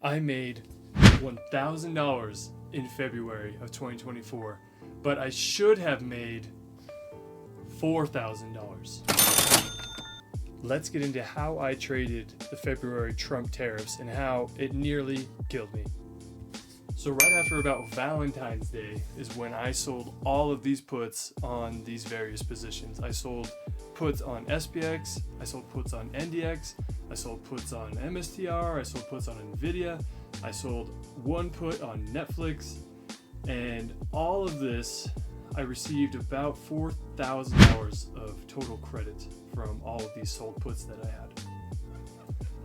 I made $1,000 in February of 2024, but I should have made $4,000. Let's get into how I traded the February Trump tariffs and how it nearly killed me. So right after about Valentine's Day is when I sold all of these puts on these various positions. I sold puts on SPX, I sold puts on NDX, I sold puts on MSTR, I sold puts on Nvidia, I sold one put on Netflix, and all of this I received about $4,000 of total credit from all of these sold puts that I had.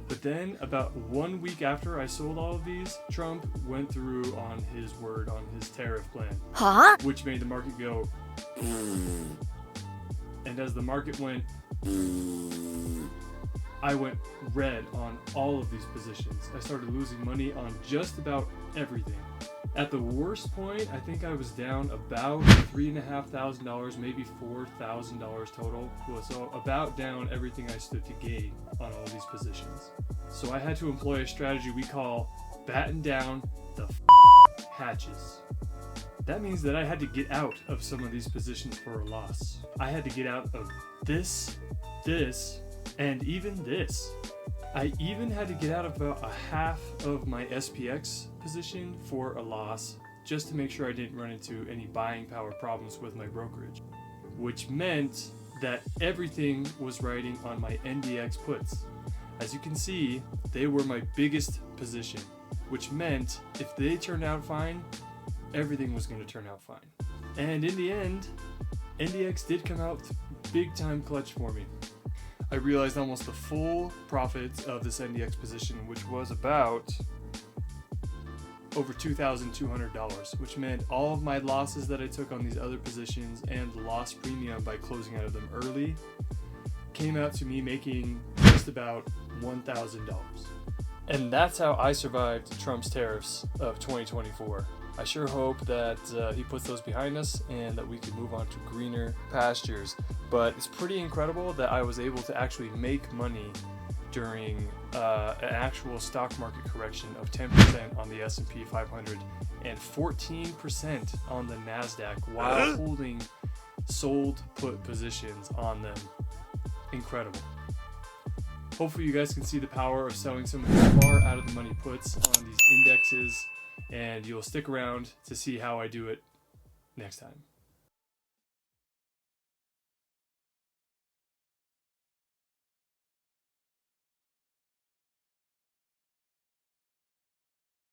But then about 1 week after I sold all of these, Trump went through on his word on his tariff plan, which made the market go. And as the market went, I went red on all of these positions. I started losing money on just about everything. At the worst point, I think I was down about $3,500, maybe $4,000 total. So about down everything I stood to gain on all these positions. So I had to employ a strategy we call batten down the hatches. That means that I had to get out of some of these positions for a loss. I had to get out of this, and even this. I even had to get out of about a half of my SPX position for a loss, just to make sure I didn't run into any buying power problems with my brokerage, which meant that everything was riding on my NDX puts. As you can see, they were my biggest position, which meant if they turned out fine, everything was going to turn out fine. And in the end, NDX did come out big time clutch for me. I realized almost the full profits of this NDX position, which was about over $2,200, which meant all of my losses that I took on these other positions and the loss premium by closing out of them early came out to me making just about $1,000. And that's how I survived Trump's tariffs of 2024. I sure hope that he puts those behind us and that we can move on to greener pastures. But it's pretty incredible that I was able to actually make money during an actual stock market correction of 10% on the S&P 500 and 14% on the NASDAQ while holding sold put positions on them. Incredible. Hopefully you guys can see the power of selling some of these far out of the money puts on these indexes, and you'll stick around to see how I do it next time.